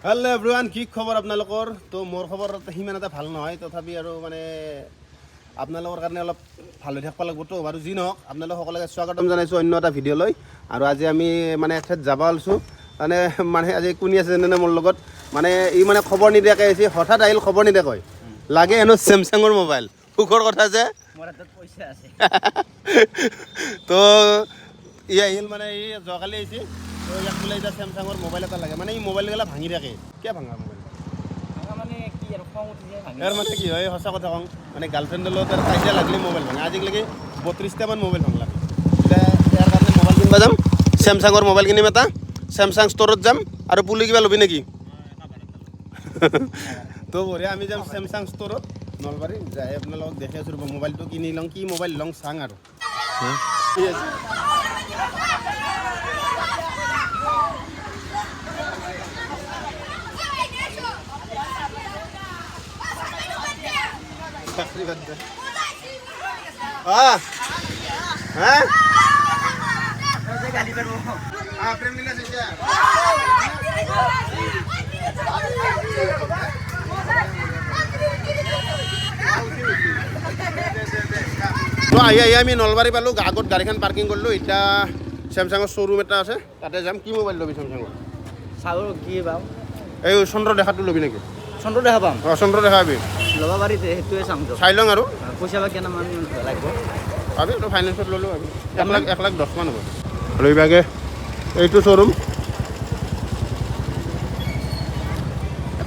Hello' everyone, কি খবৰ আপোনালোকৰ? তো মোৰ খবৰ সিমান এটা ভাল নহয়, তথাপি আৰু মানে আপোনালোকৰ কাৰণে অলপ ভাল হৈ থাকিব লাগিবতো। বাৰু যি নহওক, আপোনালোক সকলোকে স্বাগতম জনাইছোঁ অন্য এটা ভিডিঅ'লৈ। আৰু আজি আমি মানে এঠাইত যাব ওলাইছোঁ। মানে আজি কোনি আছে জানেনে মোৰ লগত? মানে ই মানে খবৰ নিদিয়াকৈ আহিছে, হঠাৎ আহিল খবৰ নিদিয়াকৈ। লাগে হেনো চেমচাঙৰ মোবাইল, সুখৰ কথা যে। মোৰ হাতত পইচা আছে। তো ই আহিল মানে ই যোৱাকালি আহিছে। তো ইয়াক বোলে এতিয়া চেমচাঙৰ মোবাইল এটা লাগে, মানে এই মোবাইলগিলা ভাঙি থাকে। কিয় ভাঙা মোবাইল? মানে কি আৰু খং উঠি যায় ভাঙি। ইয়াৰ মানে কি হয়, সঁচা কথা কওঁ, মানে গাৰ্লফ্ৰেণ্ডৰ লগত আৰু কাজিয়া লাগিলে মোবাইল ভাঙে। আজিলৈকে 32টামান মোবাইল ভাঙলা। এতিয়া ইয়াৰ কাৰণে মোবাইল কিনিব যাম, চেমচাঙৰ মোবাইল কিনিম এটা। চেমচাং ষ্ট'ৰত যাম। আৰু পুলি কিবা ল'বি নেকি? তো বঢ়িয়া, আমি যাম চেমচাং ষ্ট'ৰত নলবাৰী। যাই আপোনালোকক দেখি আছোঁ ৰ'ব, মোবাইলটো কিনি লওঁ। কি মোবাইল লওঁ চাং আৰু ঠিক আছে। গালি পাৰবো। আহি আমি নলবাৰী পালোঁ। আগত গাড়ীখন পাৰ্কিং কৰিলোঁ। এতিয়া চেমচাঙৰ শ্ব'ৰুম এটা আছে, তাতে যাম। কি মোবাইল ল'বি চেমচাঙৰ? চাউল কি পাওঁ? এই চন্দ্ৰ দেখাটো ল'বি নেকি? চন্দ্ৰ দেখা পাম। অঁ, চন্দ্ৰ দেখাবি। ল'ব পাৰি, সেইটোৱে চাম তো। চাই লওঁ আৰু পইচা বা কেনেমান লাগিব? পাবি, তই ফাইনেন্সত ল'লোঁ আমি 1,10,000 হ'ব। আৰু এইভাগে এইটো শ্ব'ৰুম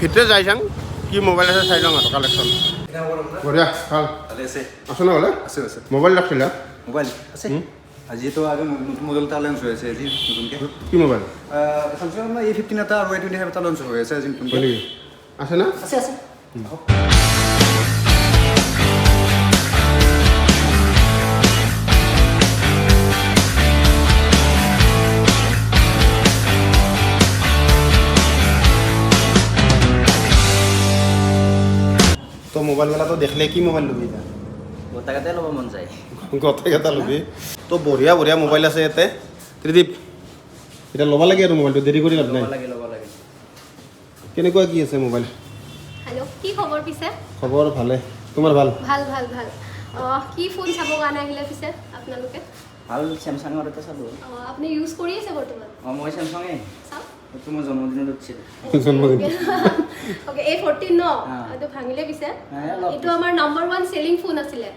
ভিতৰে যাই চাওঁ কি মোবাইল আছে, চাই লওঁ আৰু কালেকশ্যন। বঢ়িয়া, ভাল ভালে আছে? আছোঁ নহ'লে আছে আছে। মোবাইল ৰাখিলা? মোবাইল আছে। আজিতো আৰু নতুন মডেল এটা লঞ্চ হৈ আছে আজি নতুনকৈ। কি মোবাইল? চেমচাং A15 এটা আৰু A25 এটা লঞ্চ হৈ আছে আজি নতুনকৈ। হয় নেকি? আছে না? আছে আছে। তো মোবাইলগিলাটো দেখিলে কি মোবাইল ল'বি এতিয়া? গোটাকেইটাই ল'ব মন যায়। গোটেইকেইটা ল'বি। তো বঢ়িয়া বঢ়িয়া মোবাইল আছে ইয়াতে। ত্ৰিদীপ, এতিয়া ল'ব লাগে আৰু মোবাইলটো, দেৰি কৰি লাভ নাই। ল'ব লাগে। কেনেকুৱা কি আছে মোবাইল? হেল্ল', কি খবৰ পিছে? খবৰ ভালে, তোমাৰ ভাল? ভাল ভাল ভাল। কি ফোন চাবৰ কাৰণে আহিলে পিছে আপোনালোকে? ভাল চেমচাঙৰ এটা চালোঁ। আপুনি ইউজ কৰি আছে বৰ্তমান? মই চেমচাঙে। চাওক। এইটো মই জন্মদিনত উঠিছিলোঁ। জন্মদিন। অ'কে, A14 ন? এইটো ভাঙিলে পিছে? এইটো আমাৰ #1 চেলিং ফোন আছিলে,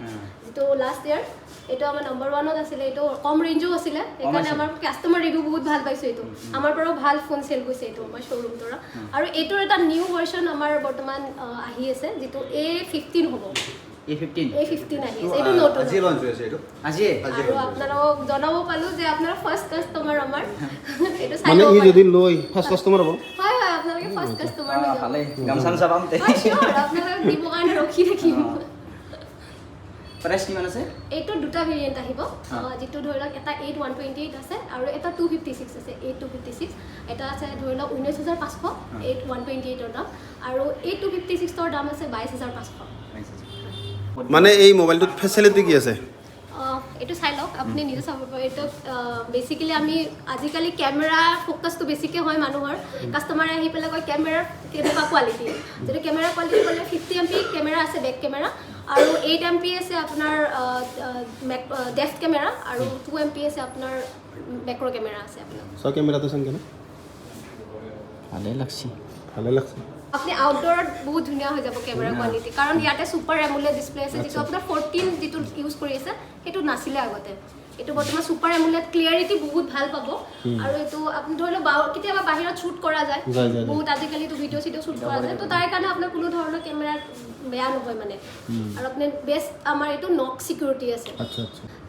যিটো লাষ্ট ইয়াৰ। এইটো আমাৰ #1ত আছিলে। এইটো কম ৰেঞ্জো আছিলে, সেইকাৰণে আমাৰ কাষ্টমাৰ ৰিভিউ বহুত ভাল পাইছোঁ। এইটো আমাৰ পৰাও ভাল ফোন চেল গৈছে এইটো আমাৰ শ্ব'ৰুম পৰা। আৰু এইটোৰ এটা নিউ ভাৰ্চন আমাৰ বৰ্তমান আহি আছে, যিটো A15 হ'ব। A15 আহি আছে, এইটো নতুন। আজি লঞ্চ হৈ আছে এইটো। আজি আৰু আপোনালোকক জনাব পালোঁ যে আপোনাৰ ফাৰ্ষ্ট কাষ্টমাৰ আমাৰ এইটো চাই মানে ল'ব ই পাৰে। যদি লৈ ফাৰ্ষ্ট কাষ্টমাৰ হ'ব? হয় হয়, আপোনালোকে ফাৰ্ষ্ট কাষ্টমাৰ হৈ যাব। ভালে গামছা চামছা পাম তে। হয়, sure, আপোনালোকক দিবৰ কাৰণে ৰখি থাকিম। প্ৰাইচ কিমান আছে? এইটো দুটা ভেৰিয়েণ্ট আহিব, যিটো ধৰি লওক এটা 8/128 আছে আৰু এটা 256 আছে। 8/256 এটা আছে ধৰি লওক 19,500, 8/128ৰ দাম। আৰু 8/256ৰ দাম আছে 22,500। মানে এই মোবাইলটোত ফেচিলিটি কি আছে? এইটো চাই লওক, আপুনি নিজে চাব পাৰে। এইটো বেচিকেলি আমি আজিকালি কেমেৰা ফ'কাছটো বেছিকৈ হয় মানুহৰ। কাষ্টমাৰে আহি পেলাই কয় কেমেৰাৰ কেনেকুৱা কোৱালিটি। যদি কেমেৰা কোৱালিটি ক'লে 50 MP কেমেৰা আছে, বেক কেমেৰা। আৰু 8 MP আছে আপোনাৰ ডেফ্ট কেমেৰা, আৰু 2 MP আছে আপোনাৰ বেকৰ কেমেৰা আছে আপোনাৰ। কেমেৰাটো চাম কেনে? ভালে লাগছে। ভালে লাগছে। আপুনি আউটডোৰত বহুত ধুনীয়া হৈ যাব কেমেৰা কোৱালিটি, কাৰণ ইয়াতে ছুপাৰ এমুলেড ডিছপ্লে আছে, যিটো আপোনাৰ 14 যিটো ইউজ কৰি আছে সেইটো নাছিলে আগতে। এইটো বৰ্তমান ছুপাৰ এমুলেড, ক্লিয়াৰিটি বহুত ভাল পাব। আৰু এইটো আপুনি ধৰি লওক কেতিয়াবা বাহিৰত শ্বুট কৰা যায়, বহুত আজিকালিতো ভিডিঅ' চিডিঅ' শ্বুট কৰা যায়, তো তাৰ কাৰণে আপোনাৰ কোনো ধৰণৰ কেমেৰা বেয়া নহয় মানে। আৰু আপোনাৰ বেষ্ট আমাৰ এইটো নক চিকিউৰিটি আছে।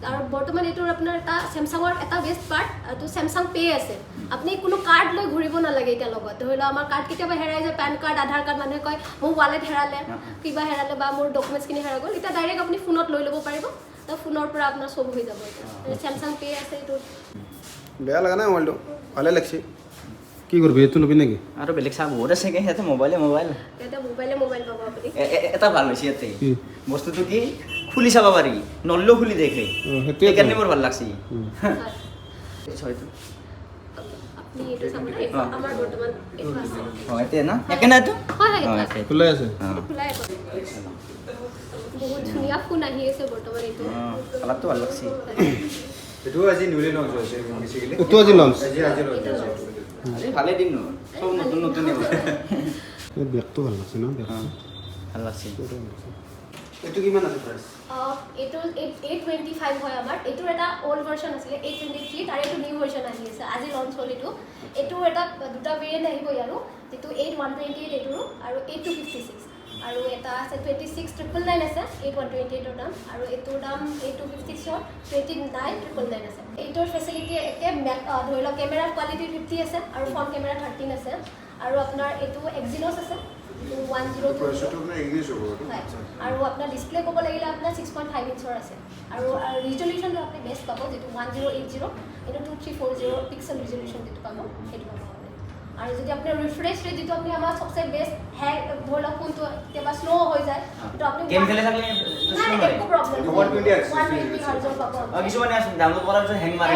আৰু বৰ্তমান এইটোৰ আপোনাৰ এটা চেমচাঙৰ এটা বেষ্ট পাৰ্ট, এইটো চেমচাং পে' আছে। আপুনি কোনো কাৰ্ড লৈ ঘূৰিব নালাগে এতিয়া লগত। ধৰি লওক আমাৰ কাৰ্ড কেতিয়াবা হেৰাই যায়, পেন কাৰ্ড, আধাৰ কাৰ্ড, মানুহে কয় মোৰ ৱালেট হেৰালে, কিবা হেৰালে বা মোৰ ডকুমেণ্টছখিনি হেৰাই গ'ল, এতিয়া ডাইৰেক্ট আপুনি ফোনত লৈ ল'ব পাৰিব। তো ফোনৰ পৰা আপোনাৰ চব হৈ যাব। এতিয়া চেমচাং পে' আছে এইটো। বেয়া লগা নাই মোবাইলটো, ভালে লাগছে। কি কৰিবি, এইটো ল'বি নেকি? আৰু বেলেগ চাহ বহুত আছে, ইয়াতে মোবাইলে ইয়াতে মোবাইল পাব আপুনি। এটা ভাল হৈছে ইয়াতে বস্তুটো কি খুলি চাব পাৰি, নললেও খুলি দেখে, সেইকাৰণে মোৰ ভাল লাগছে। আপুনি এইটো চাব না এইটো আমাৰ বৰ্তমান এইটো আছে অঁ এতিয়া না একে না এইটো হয় হয় অঁ এইটো একে খোলাই আছে অঁ খোলাই আছে বহুত ধুনীয়া ফোন আহি আছে বৰ্তমান এইটো অঁ কালাৰটো ভাল লাগছে এইটো আজি নিউলি লঞ্চ হৈছে বেছিকেলি এইটো আজি লঞ্চ আজি লঞ্চ হৈছে আজি ভালে দিন ন চব নতুন নতুন এই বেগটো ভাল লাগছে ন বেগ ভাল লাগছে এইটো কিমান আছে প্ৰাইচ এইটো 825 হয় আমাৰ এইটোৰ এটা অল্ড ভাৰ্চন আছিলে 823 আৰু এইটো নিউ ভাৰ্চন আহি আছে আজি লঞ্চ হ'ল এইটো এটা দুটা ভেৰিয়েণ্ট আহিব ইয়াৰো যিটো 8128 এইটোৰো আৰু 8256 আৰু এটা আছে 26999 আছে 8128ৰ দাম আৰু এইটোৰ দাম 8256ৰ 29999 আছে এইটোৰ ফেচিলিটি একে ধৰি লওক কেমেৰা কোৱালিটি 50 আছে আৰু ফ্ৰণ্ট কেমেৰা 13 আছে আৰু আপোনাৰ এইটো এক্সিনছ আছে 1020 ইংলিছ হ'ব হয় আৰু আপোনাৰ ডিসপ্লে ক'ব লাগিলে আপোনাৰ 6.5 ইঞ্চৰ আছে আৰু ৰিজলিউশনটো আপুনি বেষ্ট পাব যেটো 1080 এইটো 2340 পিক্সেল ৰিজলিউশন যেটো পাব সেইটো পাব আপুনি আৰু যদি আপুনি ৰিফ্ৰেশ ৰেট যেটো আপুনি আমাৰ সবচে বেষ্ট হ্যাং ধৰি লওক ফোনটো কেবা স্লো হৈ যায় তো আপুনি গেম খেলে থাকলে নাই একো প্ৰবলেম 120 হাৰ্জৰ পাব কিছুমানে আছে ডাউনলোড কৰাৰ পিছত হেং মাৰে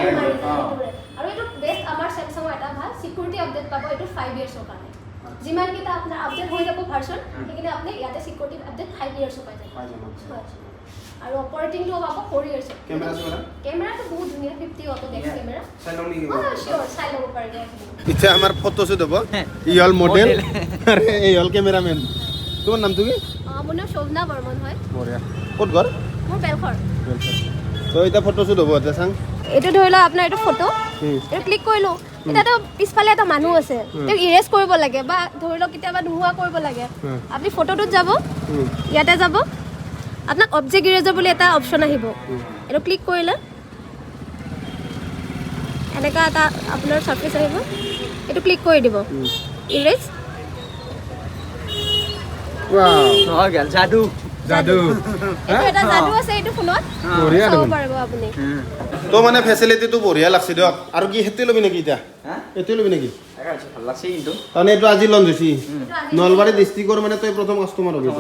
আৰু এইটো বেষ্ট আমাৰ স্যামসাঙৰ এটা ভাল সিকিউৰিটি আপডেট পাব এইটো 5 ইয়াৰ্ছৰ কাৰণে যিমান কিটা আপোনাৰ আপডেট হৈ যাব ভাৰ্চন সেইখিনি আপুনি ইয়াতে সিকিউৰিটি আপডেট 5 ইয়াৰ্ছৰ পাই যাব আৰু অপাৰেটিংটো পাব 4 ইয়াৰ্ছৰ কেমেৰাটো বহুত ধুনীয়া 50 অটো ডেক্স কেমেৰা শিওৰ চাই ল'ব পাৰে দে এতিয়া আমাৰ ফটো শ্বুট হ'ব ই হ'ল মডেল আৰু এই হ'ল কেমেৰামেন তোমাৰ নামটো কি মোৰ নাম শোভনা বৰ্মন হয় বঢ়িয়া ক'ত ঘৰ মোৰ বেলখৰ তো এতিয়া ফটো শ্বুট হ'ব এতিয়া চাং এইটো ধৰি লওক আপোনাৰ এইটো ফটো এইটো ক্লিক কৰিলোঁ এতিয়াতো পিছফালে এটা মানুহ আছে তেওঁক ইৰেজ কৰিব লাগে বা ধৰি লওক কেতিয়াবা নোহোৱা কৰিব লাগে আপুনি ফটোটোত যাব ইয়াতে যাব আপোনাক অবজেক্ট ইৰেজাৰ বুলি এটা অপশ্যন আহিব এইটো ক্লিক কৰিলে এনেকুৱা এটা আপোনাৰ চাৰ্ফেচ আহিব এইটো ক্লিক কৰি দিব ইৰেজ ৱাও নহয় গেল যাদু যাদু এইটো এটা যাদু আছে এইটো ফোনত বঢ়িয়া চাব দেখোন পাৰিব আপুনি তো মানে ফেচিলিটিটো বঢ়িয়া লাগছে দিয়ক আৰু কি সেইটো ল'বি নেকি এতিয়া হা এইটোৱে ল'বি নেকি ভাল লাগছে কিন্তু তাৰমানে এইটো আজি লঞ্চ হৈছে নলবাৰী ডিষ্ট্ৰিক্টৰ মানে তই প্ৰথম কাষ্টমাৰ হ'বি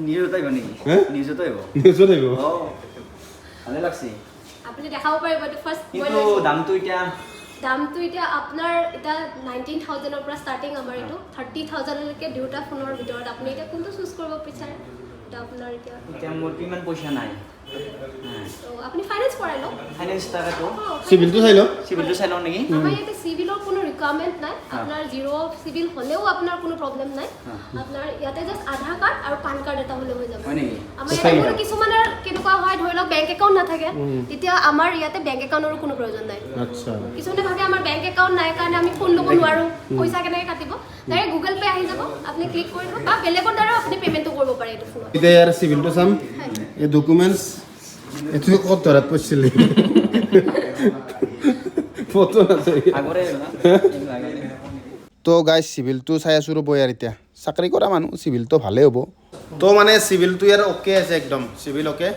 নিউজত আহিব নেকি হে? নিউজত আহিব নিউজত আহিব অঁ ভালে লাগছে আপুনি দেখাব পাৰিব এইটো ফাৰ্ষ্ট কিন্তু দামটো এতিয়া দামটো এতিয়া আপোনাৰ এটা 19,000 ৰ পৰা ষ্টাৰ্টিং আমাৰ এইটো 30,000 লৈকে দুটা ফোনৰ ভিতৰত আপুনি এতিয়া কোনটো চুজ কৰিব বিচাৰে এটা আপোনাৰ এতিয়া মোৰতো ইমান পইচা নাই তো আপুনি ফাইনেন্স কৰাই লওক ফাইনেন্স টাকাটো চিভিলটো চাই ল চিভিলটো চাই লওঁ নেকি আমাৰ ইয়াতে চিভিলৰ কোনো ৰিকুৱাৰমেণ্ট নাই আপোনাৰ জিৰ' চিভিল হ'লেও আপোনাৰ কোনো প্ৰব্লেম নাই আপোনাৰ ইয়াতে জাষ্ট আধাৰ কাৰ্ড আৰু পান কাৰ্ড এটা হ'লে হৈ যাব হয় নেকি আমাৰ ইয়াতে কিছুমানৰ কেনেকুৱা হয় ধৰি লওক বেংক একাউণ্ট নাথাকে তেতিয়া আমাৰ ইয়াতে বেংক একাউণ্টৰো কোনো প্ৰয়োজন নাই আচ্ছা কিছুমানে ভাবে আমাৰ বেংক একাউণ্ট নাই কাৰণে আমি ফোন ল'ব নোৱাৰোঁ পইচা কেনেকৈ কাটিব ডাইৰেক্ট গুগল পে' আহি যাব আপুনি ক্লিক কৰি দিব বা বেলেগৰ দ্বাৰাও আপুনি পে'মেণ্টটো কৰিব পাৰে এইটো ফোনত এতিয়া ইয়াৰ চিভিলটো চাম এই ডকুমেণ্টছ এইটো ক'ত ধৰাত পৰিছিলি ফটো আছে আগৰে তো গাইজ চিভিলটো চাই আছোঁ ৰ'ব ইয়াৰ এতিয়া চাকৰি কৰা মানুহ চিভিলটো ভালেই হ'ব তো মানে চিভিলটো ইয়াৰ অ'কে আছে একদম চিভিল অ'কে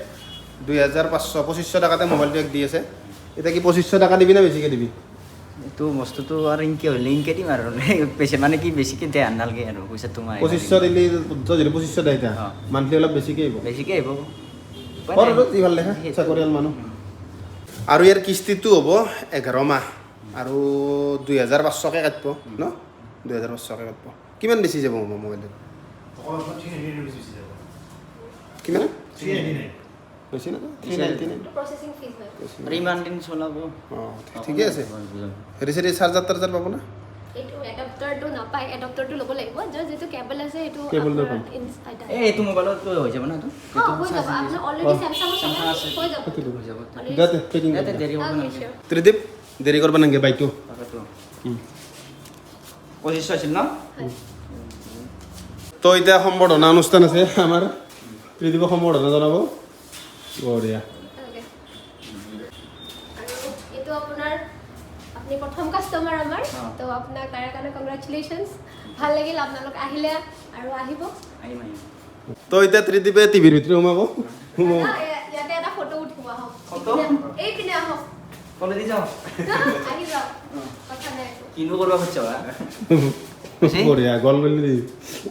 2500 টকাতে মোবাইলটো এক দি আছে এতিয়া কি 2500 টকা দিবি না বেছিকৈ দিবি এইটো বস্তুটো আৰু ইনকে হ'লে ইনকে দিম আৰু বেছি মানে কি বেছিকৈ দিয়া নালাগে আৰু পইচাটো মাৰি 2500 দিলি তই যদি 2500 দে এতিয়া অঁ। মান্থলি অলপ বেছিকৈ আহিব বেছিকৈ আহিব যি ভাল দেখা চাকৰিয়াল মানুহ আৰু ইয়াৰ কিস্তিটো হ'ব 11 মাহ আৰু 2500কৈ কাটিব ন 2500কৈ কাটিব কিমান বেছি যাব মোবাইলটো কিমান বেছি নাযায় 399 প্ৰচেছিং ফিজ হয় আৰু ইমান দিন চলাব অঁ ঠিকে আছে হেৰি চেৰি চাৰ্জাৰ টাৰ্জাৰ পাব না এইটো এডাপ্টাৰটো নাপায় এডাপ্টাৰটো ল'ব লাগিব যাৰ যিটো কেবল আছে সেইটো কেবল নাপায়। এইটো মোবাইলত হৈ যাব না এইটো হৈ যাব আপোনাৰ অলৰেডি চেমচাঙৰ Samsung আছে। হৈ যাব হৈ যাব যাতে পেকিং ইয়াতে দেৰি হ'ব Okay, নালাগে sure. ত্ৰিদীপ দেৰি কৰিব নালাগে বাইকটো তাকেতো 2500 আছিল ন তো এতিয়া সম্বৰ্ধনা অনুষ্ঠান আছে আমাৰ ত্ৰিদীপক সম্বৰ্ধনা জনাব বঢ়িয়া Okay. আৰু এইটো আপোনাৰ আপুনি প্ৰথম কাষ্টমাৰ আমাৰ তো আপোনাক তাৰ কাৰণে কংগ্ৰেচুলেশ্যনছ ভাল লাগিল আপোনালোক আহিলে আৰু আহিব আহিম আহিম তো এতিয়া ত্ৰিদীপে টিভিৰ ভিতৰত সোমাব ইয়াতে এটা ফটো উঠিব আহক Photo? এইপিনে আহক কলেজ যাওঁ আহি যাওক কথা নাই কিনো কৰিব খুজিছ বঢ়িয়া গল বুলি দি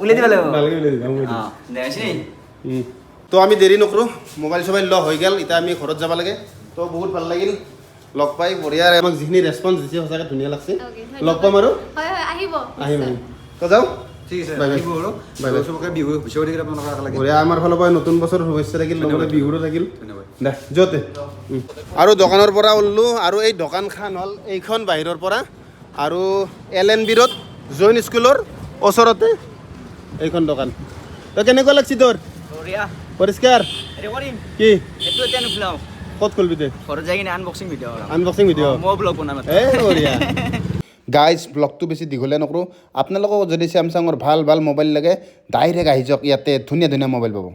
উলিয়াই দিব লাগিব ভালকৈ উলিয়াই দিবা অঁ দেখিছি তো আমি দেৰি নকৰোঁ মোবাইল চোবাইল ল হৈ গ'ল এতিয়া আমি ঘৰত যাব লাগে তো বহুত ভাল লাগিল লগ পাই বঢ়িয়া আমাক যিখিনি ৰেছপঞ্চ দিছে সঁচাকৈ ধুনীয়া লাগছে Okay, লগ পাম আৰু হয় হয় আহিব আহিম আহিম তো যাওঁ ঠিক আছে Bye bye. আহিব আৰু Bye bye. চবকে বিহু হুঁচৰি থাকিলে আপোনালোকৰ একেলগে বঢ়িয়া আমাৰ ফালৰ পৰা নতুন বছৰৰ শুভেচ্ছা থাকিল লগতে বিহুৰো থাকিল ধন্যবাদ দে য'তে আৰু দোকানৰ পৰা ওলালোঁ আৰু এই দোকানখন হ'ল এইখন বাহিৰৰ পৰা আৰু LNB ৰোড জৈন স্কুলৰ ওচৰতে এইখন দোকান তই কেনেকুৱা লাগছি তোৰ বঢ়িয়া পৰিষ্কাৰ হেৰি কৰিম কি এইটো এতিয়া নুখুলাওঁ ক'ত খুলবি তই ঘৰত যাই কিনে আনবক্সিং ভিডিঅ' কৰাম আনবক্সিং ভিডিঅ' মই ব্লগ বনাম এটা। এই বঢ়িয়া গাইজ ব্লগটো বেছি দীঘলীয়া নকৰোঁ আপোনালোকক যদি চেমচাঙৰ ভাল ভাল মোবাইল লাগে ডাইৰেক্ট আহি যাওক ইয়াতে ধুনীয়া ধুনীয়া মোবাইল পাব